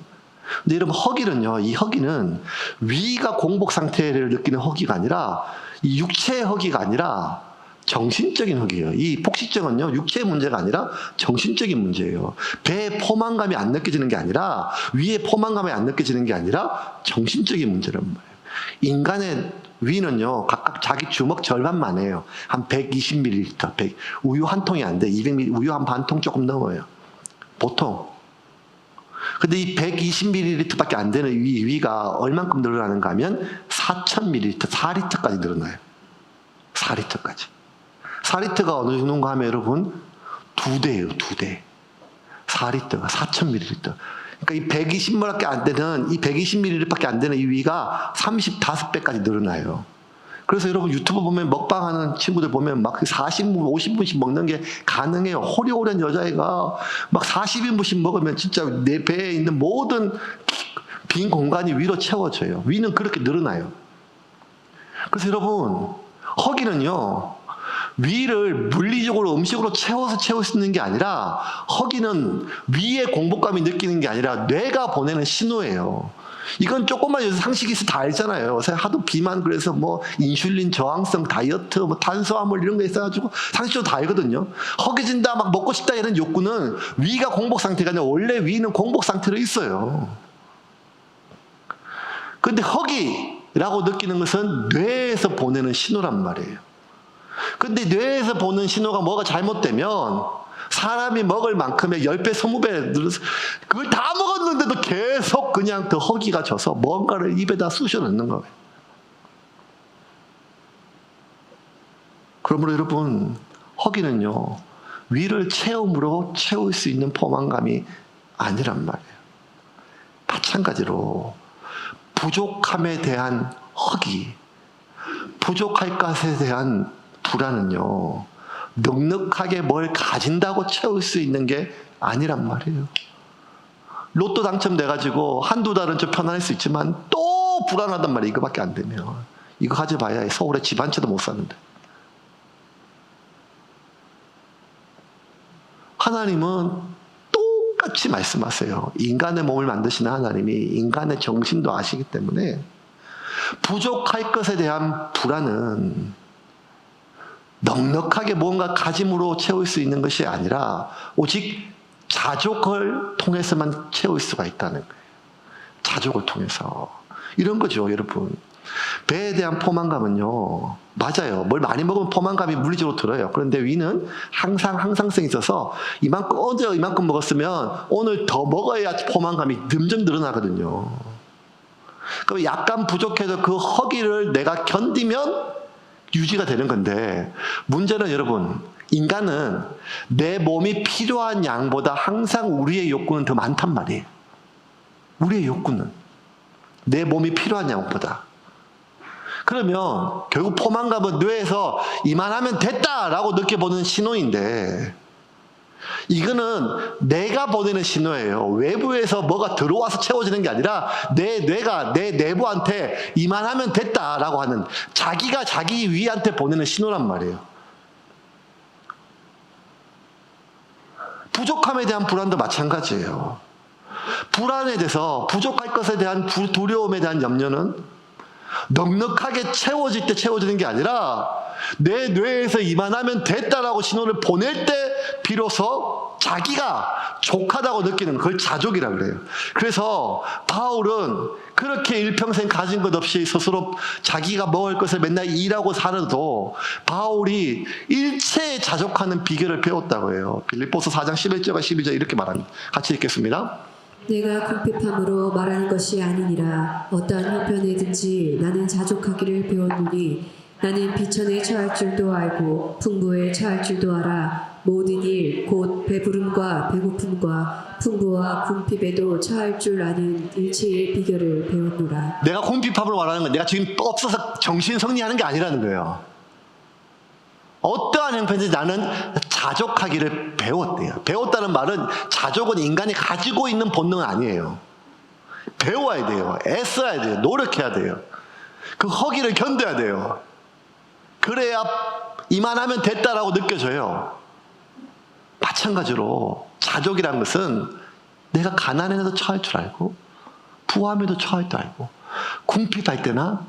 근데 여러분 허기는요, 이 허기는 위가 공복 상태를 느끼는 허기가 아니라 이 육체의 허기가 아니라 정신적인 허기예요. 이 폭식증은요 육체의 문제가 아니라 정신적인 문제예요. 배에 포만감이 안 느껴지는 게 아니라 위에 포만감이 안 느껴지는 게 아니라 정신적인 문제란 말이에요. 인간의 위는요 각각 자기 주먹 절반만 해요. 한 120ml, 우유 한 통이 안 돼. 200ml, 우유 한 반 통 조금 넘어요. 보통. 근데 이 120ml밖에 안 되는 위가 얼만큼 늘어나는가 하면 4000ml, 4리터까지 늘어나요. 4리터까지. 4리터가 어느 정도인가 하면 여러분 2대예요. 2대. 4리터가 4000ml. 그러니까 이 120ml밖에 안 되는, 이 120ml밖에 안 되는 이 위가 35배까지 늘어나요. 그래서 여러분 유튜브 보면 먹방하는 친구들 보면 막 40분, 50분씩 먹는 게 가능해요. 호리호리한 여자애가 막 40인분씩 먹으면 진짜 내 배에 있는 모든 빈 공간이 위로 채워져요. 위는 그렇게 늘어나요. 그래서 여러분, 허기는요, 위를 물리적으로 음식으로 채워서 채울 수 있는 게 아니라, 허기는 위의 공복감이 느끼는 게 아니라 뇌가 보내는 신호예요. 이건 조금만 상식이 있어 다 알잖아요. 요새 하도 비만, 그래서 뭐 인슐린 저항성 다이어트, 뭐 탄수화물 이런 거 있어가지고 상식적으로 다 알거든요. 허기진다, 막 먹고 싶다 이런 욕구는 위가 공복 상태가 아니라 원래 위는 공복 상태로 있어요. 근데 허기라고 느끼는 것은 뇌에서 보내는 신호란 말이에요. 근데 뇌에서 보는 신호가 뭐가 잘못되면 사람이 먹을 만큼의 10배, 20배 늘어서 그걸 다 먹었는데도 계속 그냥 더 허기가 져서 뭔가를 입에다 쑤셔 넣는 거예요. 그러므로 여러분, 허기는요, 위를 체험으로 채울 수 있는 포만감이 아니란 말이에요. 마찬가지로 부족함에 대한 허기, 부족할 것에 대한 불안은요, 넉넉하게 뭘 가진다고 채울 수 있는 게 아니란 말이에요. 로또 당첨돼가지고 한두 달은 좀 편안할 수 있지만 또 불안하단 말이에요. 이거밖에 안 되면. 이거 가져봐야 서울에 집 한 채도 못 사는데. 하나님은 똑같이 말씀하세요. 인간의 몸을 만드시는 하나님이 인간의 정신도 아시기 때문에 부족할 것에 대한 불안은 넉넉하게 뭔가 가짐으로 채울 수 있는 것이 아니라 오직 자족을 통해서만 채울 수가 있다는 거예요. 자족을 통해서. 이런 거죠, 여러분. 배에 대한 포만감은요, 맞아요. 뭘 많이 먹으면 포만감이 물리적으로 들어요. 그런데 위는 항상 항상성이 있어서 이만큼, 어제 이만큼 먹었으면 오늘 더 먹어야 포만감이 점점 늘어나거든요. 그럼 약간 부족해도 그 허기를 내가 견디면 유지가 되는 건데, 문제는 여러분, 인간은 내 몸이 필요한 양보다 항상 우리의 욕구는 더 많단 말이에요. 우리의 욕구는 내 몸이 필요한 양보다. 그러면 결국 포만감은 뇌에서 이만하면 됐다라고 느껴보는 신호인데, 이거는 내가 보내는 신호예요. 외부에서 뭐가 들어와서 채워지는 게 아니라 내 뇌가 내 내부한테 이만하면 됐다라고 하는, 자기가 자기 위한테 보내는 신호란 말이에요. 부족함에 대한 불안도 마찬가지예요. 불안에 대해서, 부족할 것에 대한 두려움에 대한 염려는 넉넉하게 채워질 때 채워지는 게 아니라 내 뇌에서 이만하면 됐다라고 신호를 보낼 때 비로소 자기가 족하다고 느끼는 그걸 자족이라고 그래요. 그래서 바울은 그렇게 일평생 가진 것 없이 스스로 자기가 먹을 것을 맨날 일하고 살아도 바울이 일체에 자족하는 비결을 배웠다고 해요. 빌립보서 4장 11절과 12절 이렇게 말합니다. 같이 읽겠습니다. 내가 궁핍함으로 말하는 것이 아니니라. 어떠한 형편에든지 나는 자족하기를 배웠노니 나는 비천에 처할 줄도 알고 풍부에 처할 줄도 알아. 모든 일 곧 배부름과 배고픔과 풍부와 궁핍에도 처할 줄 아는 일체의 비결을 배웠노라. 내가 궁핍함으로 말하는 건 내가 지금 없어서 정신 승리하는 게 아니라는 거예요. 어떠한 형편인지 나는 자족하기를 배웠대요. 배웠다는 말은, 자족은 인간이 가지고 있는 본능은 아니에요. 배워야 돼요. 애써야 돼요. 노력해야 돼요. 그 허기를 견뎌야 돼요. 그래야 이만하면 됐다라고 느껴져요. 마찬가지로 자족이란 것은 내가 가난에도 처할 줄 알고 부함에도 처할 줄 알고 궁핍할 때나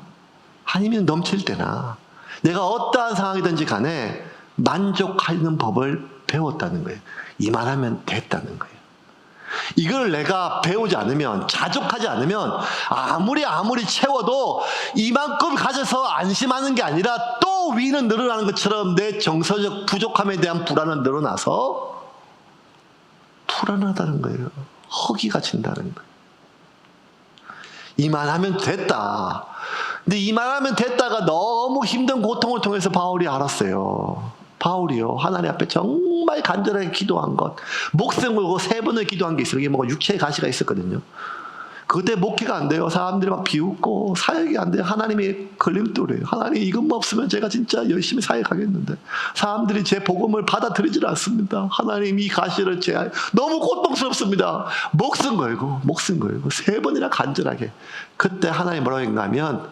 아니면 넘칠 때나 내가 어떠한 상황이든지 간에 만족하는 법을 배웠다는 거예요. 이만하면 됐다는 거예요. 이걸 내가 배우지 않으면, 자족하지 않으면 아무리 채워도 이만큼 가져서 안심하는 게 아니라 또 위는 늘어나는 것처럼 내 정서적 부족함에 대한 불안은 늘어나서 불안하다는 거예요. 허기가 진다는 거예요. 이만하면 됐다. 근데 이만하면 됐다가 너무 힘든 고통을 통해서 바울이 알았어요. 바울이요, 하나님 앞에 정말 간절하게 기도한 것, 목숨 걸고 3번을 기도한 게 있어요. 이게 뭐 육체의 가시가 있었거든요. 그때 목회가 안 돼요. 사람들이 막 비웃고 사역이 안 돼요. 하나님이 걸림돌이에요. 하나님 이것만 없으면 제가 진짜 열심히 사역하겠는데 사람들이 제 복음을 받아들이질 않습니다. 하나님 이 가시를 너무 고통스럽습니다. 목숨 걸고 3번이나 간절하게. 그때 하나님 뭐라고 했냐면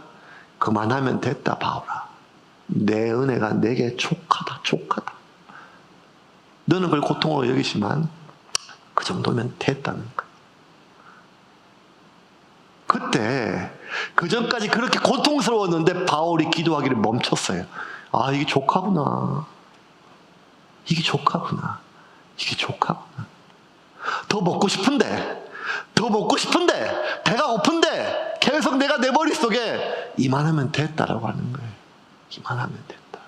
그만하면 됐다 바울아. 내 은혜가 내게 족하다. 너는 그걸 고통으로 여기지만 그 정도면 됐다는 거예요. 그때 그 전까지 그렇게 고통스러웠는데 바울이 기도하기를 멈췄어요. 아, 이게 족하구나. 더 먹고 싶은데 배가 고픈데 계속 내가 내 머릿속에 이만하면 됐다라고 하는 거예요. 이만하면 됐다.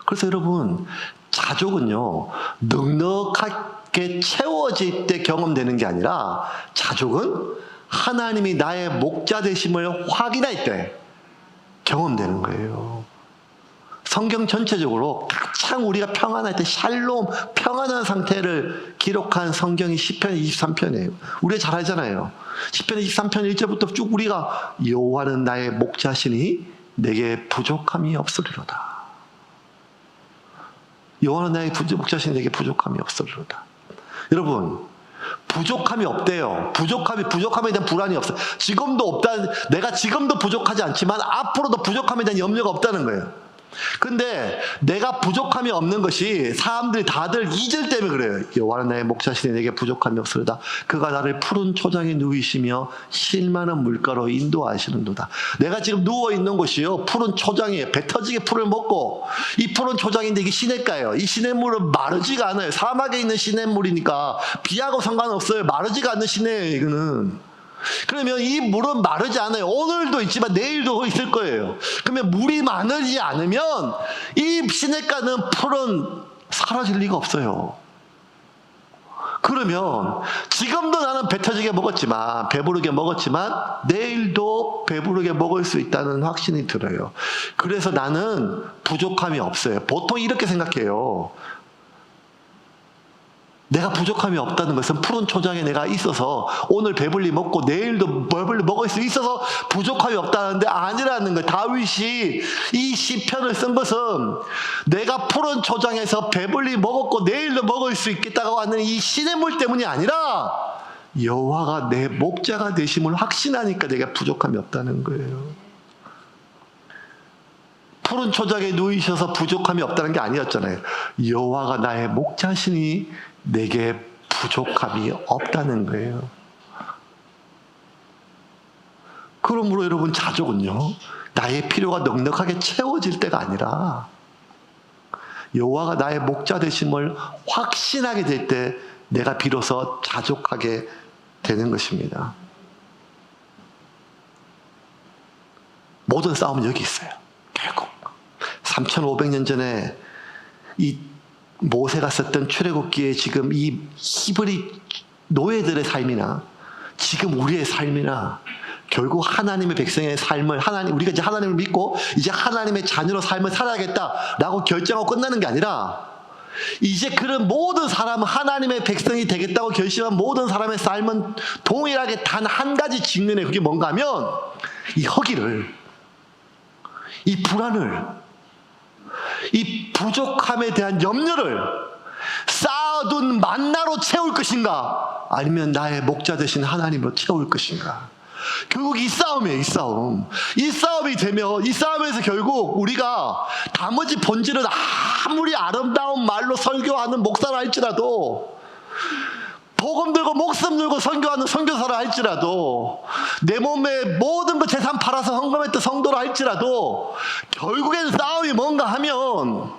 그래서 여러분, 자족은요 넉넉하게 채워질 때 경험되는 게 아니라 자족은 하나님이 나의 목자 되심을 확인할 때 경험되는 거예요. 성경 전체적으로 가장 우리가 평안할 때 샬롬, 평안한 상태를 기록한 성경이 시편 23편이에요. 우리가 잘 알잖아요. 시편 23편 1절부터 쭉 우리가 여호와는 나의 목자시니 내게 부족함이 없으리로다. 여호와는 나의 목자시니 내게 부족함이 없으리로다. 여러분, 부족함이 없대요. 부족함에 대한 불안이 없어요. 지금도 없다. 내가 지금도 부족하지 않지만 앞으로도 부족함에 대한 염려가 없다는 거예요. 근데 내가 부족함이 없는 것이 사람들이 다들 2절 때문에 그래요. 여호와는 나의 목자시니 내게 부족함이 없으리로다. 그가 나를 푸른 초장에 누이시며 쉴만한 물가로 인도하시는도다. 내가 지금 누워있는 곳이요 푸른 초장이에요. 배 터지게 풀을 먹고 이 푸른 초장인데 이게 시냇가예요. 이 시냇물은 마르지가 않아요. 사막에 있는 시냇물이니까 비하고 상관없어요. 마르지가 않는 시내예요. 이거는. 그러면 이 물은 마르지 않아요. 오늘도 있지만 내일도 있을 거예요. 그러면 물이 마르지 않으면 이 시냇가는 풀은 사라질 리가 없어요. 그러면 지금도 나는 배 터지게 먹었지만 배부르게 먹었지만 내일도 배부르게 먹을 수 있다는 확신이 들어요. 그래서 나는 부족함이 없어요. 보통 이렇게 생각해요. 내가 부족함이 없다는 것은 푸른 초장에 내가 있어서 오늘 배불리 먹고 내일도 배불리 먹을 수 있어서 부족함이 없다는데 아니라는 거예요. 다윗이 이 시편을 쓴 것은 내가 푸른 초장에서 배불리 먹었고 내일도 먹을 수 있겠다고 하는 이 시냇물 때문이 아니라 여호와가 내 목자가 되심을 확신하니까 내가 부족함이 없다는 거예요. 푸른 초장에 누이셔서 부족함이 없다는 게 아니었잖아요. 여호와가 나의 목자시니 내게 부족함이 없다는 거예요. 그러므로 여러분, 자족은요 나의 필요가 넉넉하게 채워질 때가 아니라 여호와가 나의 목자 되심을 확신하게 될 때 내가 비로소 자족하게 되는 것입니다. 모든 싸움은 여기 있어요. 결국 3500년 전에 이 모세가 썼던 출애굽기에 지금 이 히브리 노예들의 삶이나 지금 우리의 삶이나 결국 하나님의 백성의 삶을 우리가 이제 하나님을 믿고 이제 하나님의 자녀로 삶을 살아야겠다라고 결정하고 끝나는 게 아니라 이제 그런 모든 사람은 하나님의 백성이 되겠다고 결심한 모든 사람의 삶은 동일하게 단 한 가지 직면에 그게 뭔가 하면 이 허기를, 이 불안을, 이 부족함에 대한 염려를 쌓아둔 만나로 채울 것인가 아니면 나의 목자 되신 하나님으로 채울 것인가. 결국 이 싸움이에요. 이 싸움이 되면 이 싸움에서 결국 우리가 나머지 본질은 아무리 아름다운 말로 설교하는 목사라 할지라도 복음 들고 목숨 들고 선교하는 선교사라 할지라도 내 몸에 모든 것 재산 팔아서 헌금했던 성도라 할지라도 결국엔 싸움이 뭔가 하면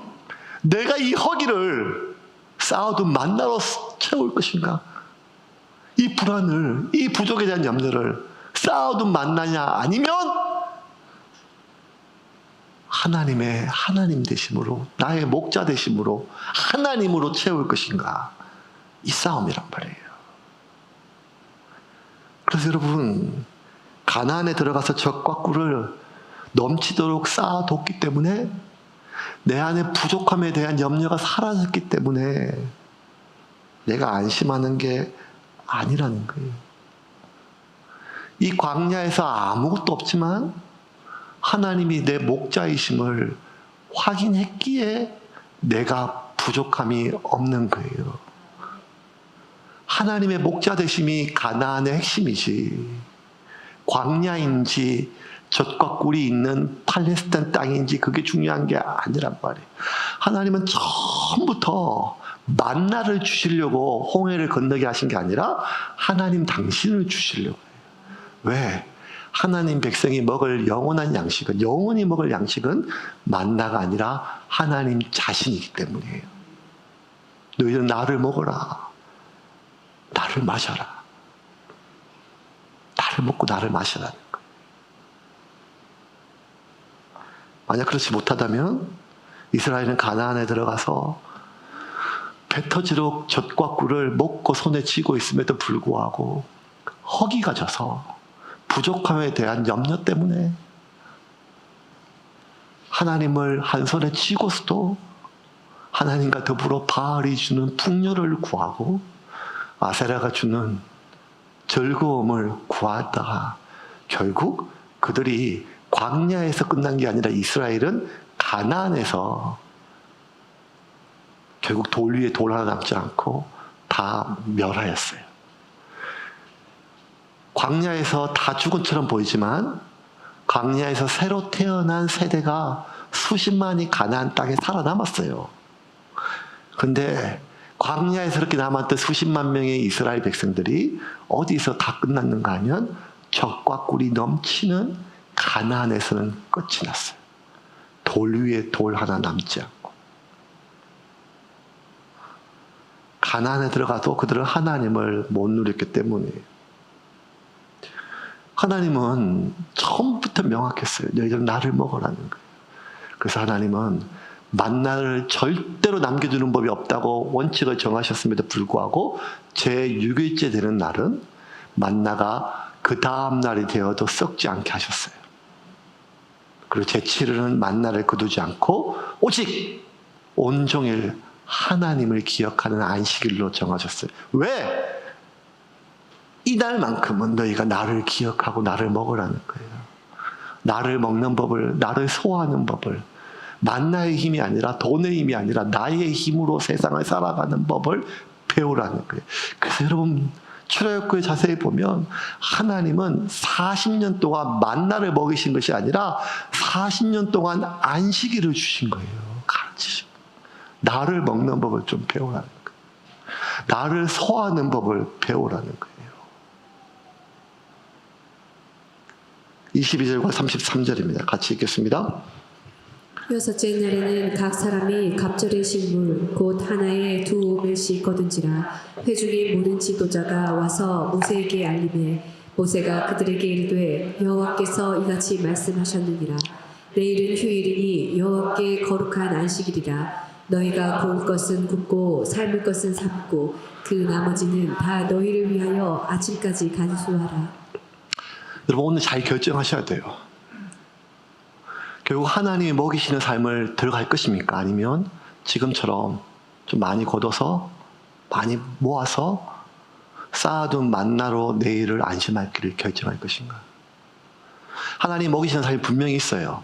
내가 이 허기를 쌓아둔 만나로 채울 것인가, 이 불안을, 이 부족에 대한 염려를 쌓아둔 만나냐 아니면 하나님 되심으로 나의 목자 되심으로 하나님으로 채울 것인가, 이 싸움이란 말이에요. 그래서 여러분, 가나안에 들어가서 적과 꿀을 넘치도록 쌓아뒀기 때문에 내 안에 부족함에 대한 염려가 사라졌기 때문에 내가 안심하는 게 아니라는 거예요. 이 광야에서 아무것도 없지만 하나님이 내 목자이심을 확인했기에 내가 부족함이 없는 거예요. 하나님의 목자 되심이 가나안의 핵심이지, 광야인지 젖과 꿀이 있는 팔레스타인 땅인지 그게 중요한 게 아니란 말이에요. 하나님은 처음부터 만나를 주시려고 홍해를 건너게 하신 게 아니라 하나님 당신을 주시려고 해요. 왜? 하나님 백성이 먹을 영원한 양식은, 영원히 먹을 양식은 만나가 아니라 하나님 자신이기 때문이에요. 너희는 나를 먹어라. 나를 마셔라. 나를 먹고 나를 마셔라는 거예요. 만약 그렇지 못하다면 이스라엘은 가나안에 들어가서 배 터지도록 젖과 꿀을 먹고 손에 쥐고 있음에도 불구하고 허기가 져서 부족함에 대한 염려 때문에 하나님을 한 손에 쥐고서도 하나님과 더불어 바알이 주는 풍요를 구하고 아세라가 주는 즐거움을 구하다가 결국 그들이 광야에서 끝난 게 아니라 이스라엘은 가나안에서 결국 돌 위에 돌 하나 남지 않고 다 멸하였어요. 광야에서 다 죽은 처럼 보이지만 광야에서 새로 태어난 세대가 수십만이 가나안 땅에 살아남았어요. 그런데 광야에서 이렇게 남았던 수십만 명의 이스라엘 백성들이 어디서 다 끝났는가 하면 젖과 꿀이 넘치는 가나안에서는 끝이 났어요. 돌 위에 돌 하나 남지 않고. 가나안에 들어가도 그들은 하나님을 못 누렸기 때문이에요. 하나님은 처음부터 명확했어요. 너희들은 나를 먹으라는 거예요. 그래서 하나님은 만나를 절대로 남겨두는 법이 없다고 원칙을 정하셨음에도 불구하고 제6일째 되는 날은 만나가 그 다음 날이 되어도 썩지 않게 하셨어요. 그리고 제7일은 만나를 거두지 않고 오직 온종일 하나님을 기억하는 안식일로 정하셨어요. 왜? 이날만큼은 너희가 나를 기억하고 나를 먹으라는 거예요. 나를 먹는 법을, 나를 소화하는 법을, 만나의 힘이 아니라 돈의 힘이 아니라 나의 힘으로 세상을 살아가는 법을 배우라는 거예요. 그래서 여러분 출애굽기에 자세히 보면 하나님은 40년 동안 만나를 먹이신 것이 아니라 40년 동안 안식일을 주신 거예요. 가르치시고. 나를 먹는 법을 좀 배우라는 거예요. 나를 소화하는 법을 배우라는 거예요. 22절과 33절입니다. 같이 읽겠습니다. 여섯째 날에는 각 사람이 갑절의 식물 곧 하나에 2오멜씩 거둔지라. 회중의 모든 지도자가 와서 모세에게 알리매 모세가 그들에게 이르되 여호와께서 이같이 말씀하셨느니라. 내일은 휴일이니 여호와께 거룩한 안식일이라. 너희가 구울 것은 굽고 삶을 것은 삶고 그 나머지는 다 너희를 위하여 아침까지 간수하라. 여러분 오늘 잘 결정하셔야 돼요. 결국 하나님이 먹이시는 삶을 들어갈 것입니까? 아니면 지금처럼 좀 많이 걷어서 많이 모아서 쌓아둔 만나로 내일을 안심할 길을 결정할 것인가? 하나님이 먹이시는 삶이 분명히 있어요.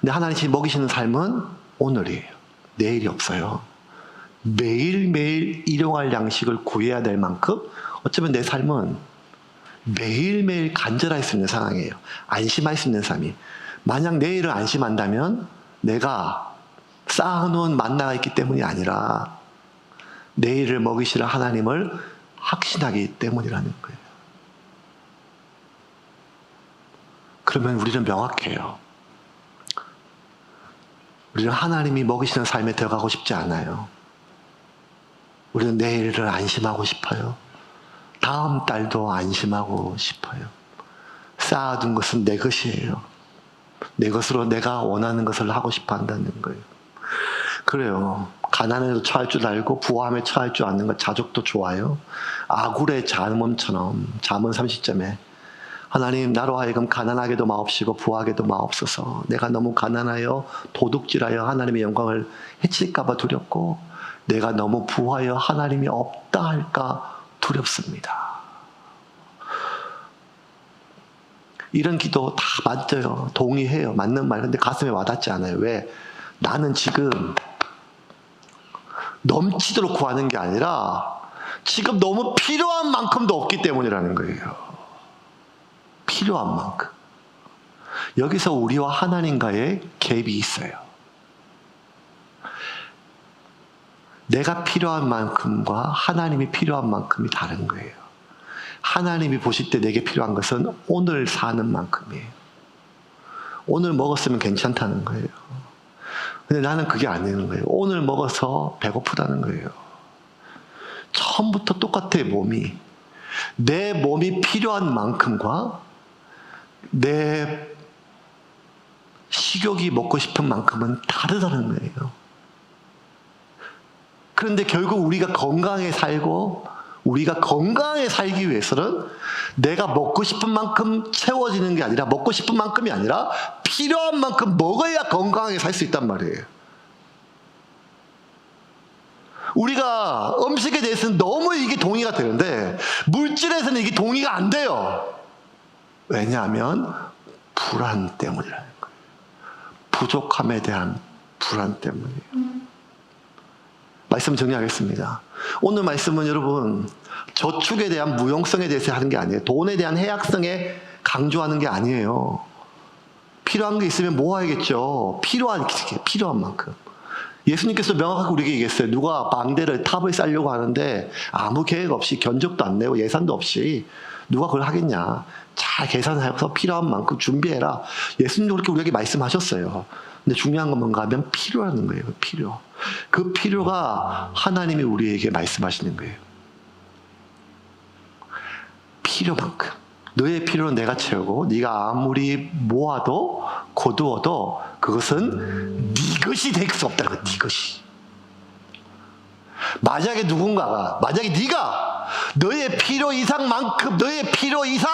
근데 하나님이 먹이시는 삶은 오늘이에요. 내일이 없어요. 매일매일 일용할 양식을 구해야 될 만큼 어쩌면 내 삶은 매일매일 간절할 수 있는 상황이에요. 안심할 수 있는 삶이. 만약 내일을 안심한다면 내가 쌓아놓은 만나가 있기 때문이 아니라 내일을 먹이시는 하나님을 확신하기 때문이라는 거예요. 그러면 우리는 명확해요. 우리는 하나님이 먹이시는 삶에 들어가고 싶지 않아요. 우리는 내일을 안심하고 싶어요. 다음 달도 안심하고 싶어요. 쌓아둔 것은 내 것이에요. 내 것으로 내가 원하는 것을 하고 싶어 한다는 거예요. 그래요. 가난에도 처할 줄 알고 부함에 처할 줄 아는 것 자족도 좋아요. 아굴의 잠언처럼 잠언 30점에 하나님, 나로 하여금 가난하게도 마옵시고 부하게도 마옵소서. 내가 너무 가난하여 도둑질하여 하나님의 영광을 해칠까 봐 두렵고, 내가 너무 부하여 하나님이 없다 할까 두렵습니다. 이런 기도 다 맞아요. 동의해요. 맞는 말. 근데 가슴에 와닿지 않아요. 왜? 나는 지금 넘치도록 구하는 게 아니라 지금 너무 필요한 만큼도 없기 때문이라는 거예요. 필요한 만큼. 여기서 우리와 하나님과의 갭이 있어요. 내가 필요한 만큼과 하나님이 필요한 만큼이 다른 거예요. 하나님이 보실 때 내게 필요한 것은 오늘 사는 만큼이에요. 오늘 먹었으면 괜찮다는 거예요. 근데 나는 그게 아니는 거예요. 오늘 먹어서 배고프다는 거예요. 처음부터 똑같아요, 몸이. 내 몸이 필요한 만큼과 내 식욕이 먹고 싶은 만큼은 다르다는 거예요. 그런데 결국 우리가 건강하게 살고 우리가 건강하게 살기 위해서는 내가 먹고 싶은 만큼 채워지는 게 아니라 먹고 싶은 만큼이 아니라 필요한 만큼 먹어야 건강하게 살 수 있단 말이에요. 우리가 음식에 대해서는 너무 이게 동의가 되는데 물질에서는 이게 동의가 안 돼요. 왜냐하면 불안 때문이라는 거예요. 부족함에 대한 불안 때문이에요. 말씀 정리하겠습니다. 오늘 말씀은 여러분 저축에 대한 무용성에 대해서 하는 게 아니에요. 돈에 대한 해악성에 강조하는 게 아니에요. 필요한 게 있으면 모아야겠죠. 필요한 만큼. 예수님께서 명확하게 우리에게 얘기했어요. 누가 방대를 탑을 쌓려고 하는데 아무 계획 없이 견적도 안 내고 예산도 없이 누가 그걸 하겠냐. 잘 계산해서 필요한 만큼 준비해라. 예수님도 그렇게 우리에게 말씀하셨어요. 근데 중요한 건 뭔가 하면 필요라는 거예요. 필요. 그 필요가 하나님이 우리에게 말씀하시는 거예요. 필요만큼. 너의 필요는 내가 채우고 네가 아무리 모아도 거두어도 그것은 네 것이 될 수 없다는 거야. 네 것이. 만약에 네가 너의 필요 이상만큼 너의 필요 이상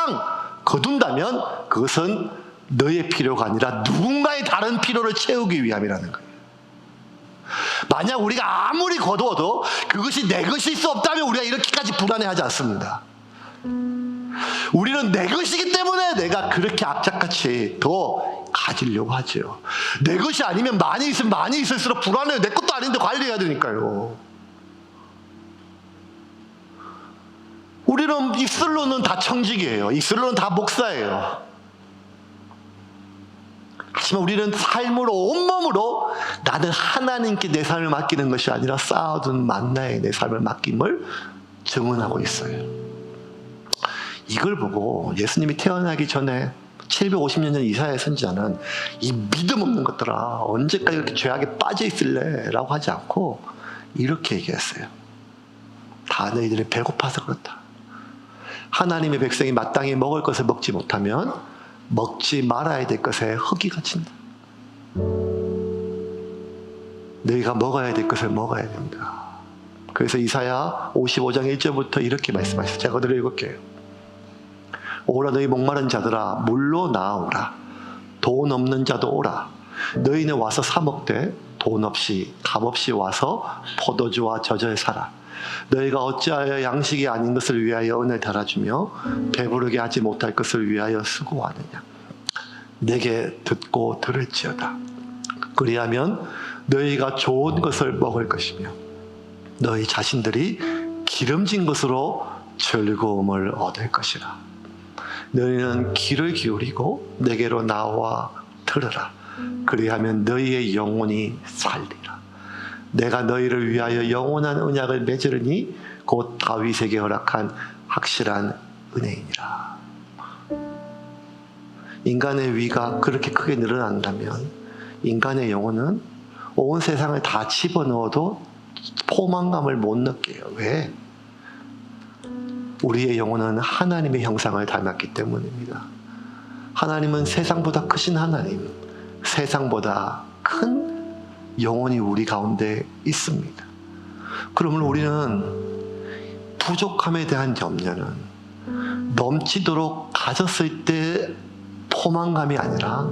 거둔다면 그것은 너의 필요가 아니라 누군가의 다른 필요를 채우기 위함이라는 거예요. 만약 우리가 아무리 거두어도 그것이 내 것일 수 없다면 우리가 이렇게까지 불안해하지 않습니다. 우리는 내 것이기 때문에 내가 그렇게 악착같이 더 가지려고 하죠. 내 것이 아니면 많이 있으면 많이 있을수록 불안해요. 내 것도 아닌데 관리해야 되니까요. 우리는 입술로는 다 청직이에요. 입술로는 다 목사예요. 하지만 우리는 삶으로 온몸으로 나는 하나님께 내 삶을 맡기는 것이 아니라 쌓아둔 만나에 내 삶을 맡김을 증언하고 있어요. 이걸 보고 예수님이 태어나기 전에 750년 전 이사야 선지자는 이 믿음 없는 것들아 언제까지 이렇게 죄악에 빠져 있을래? 라고 하지 않고 이렇게 얘기했어요. 다 너희들이 배고파서 그렇다. 하나님의 백성이 마땅히 먹을 것을 먹지 못하면 먹지 말아야 될 것에 허기가 친다. 너희가 먹어야 될 것을 먹어야 된다. 그래서 이사야 55장 1절부터 이렇게 말씀하셨어요. 제가 그대로 읽을게요. 오라 너희 목마른 자들아 물로 나아오라. 돈 없는 자도 오라. 너희는 와서 사 먹되 돈 없이 값 없이 와서 포도주와 저저에 사라. 너희가 어찌하여 양식이 아닌 것을 위하여 은을 달아주며 배부르게 하지 못할 것을 위하여 수고하느냐. 내게 듣고 들을지어다. 그리하면 너희가 좋은 것을 먹을 것이며 너희 자신들이 기름진 것으로 즐거움을 얻을 것이라. 너희는 귀를 기울이고 내게로 나와 들으라. 그리하면 너희의 영혼이 살리라. 내가 너희를 위하여 영원한 언약을 맺으리니 곧 다윗에게 허락한 확실한 은혜이니라. 인간의 위가 그렇게 크게 늘어난다면 인간의 영혼은 온 세상을 다 집어넣어도 포만감을 못 느껴요. 왜? 우리의 영혼은 하나님의 형상을 닮았기 때문입니다. 하나님은 세상보다 크신 하나님, 세상보다 큰 영혼이 우리 가운데 있습니다. 그러면 우리는 부족함에 대한 염려는 넘치도록 가졌을 때 포만감이 아니라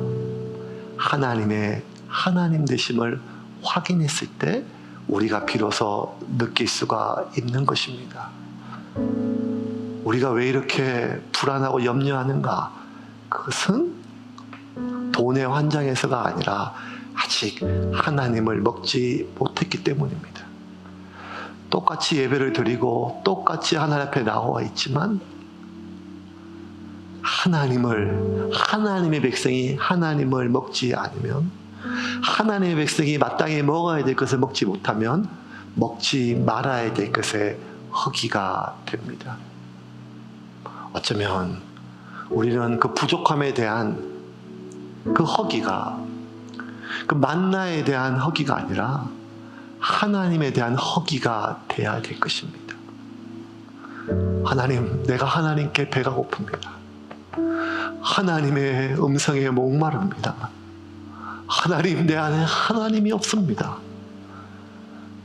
하나님의 하나님 되심을 확인했을 때 우리가 비로소 느낄 수가 있는 것입니다. 우리가 왜 이렇게 불안하고 염려하는가? 그것은 돈의 환장에서가 아니라 아직 하나님을 먹지 못했기 때문입니다. 똑같이 예배를 드리고 똑같이 하나님 앞에 나와 있지만 하나님의 백성이 하나님을 먹지 않으면, 하나님의 백성이 마땅히 먹어야 될 것을 먹지 못하면 먹지 말아야 될 것의 허기가 됩니다. 어쩌면 우리는 그 부족함에 대한 그 허기가, 그 만나에 대한 허기가 아니라 하나님에 대한 허기가 돼야 될 것입니다. 하나님, 내가 하나님께 배가 고픕니다. 하나님의 음성에 목마릅니다. 하나님, 내 안에 하나님이 없습니다.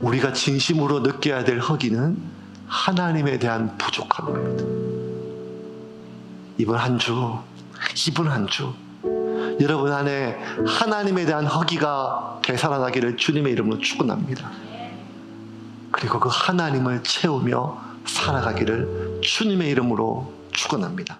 우리가 진심으로 느껴야 될 허기는 하나님에 대한 부족함입니다. 이번 한 주 여러분 안에 하나님에 대한 허기가 되살아나기를 주님의 이름으로 축원합니다. 그리고 그 하나님을 채우며 살아가기를 주님의 이름으로 축원합니다.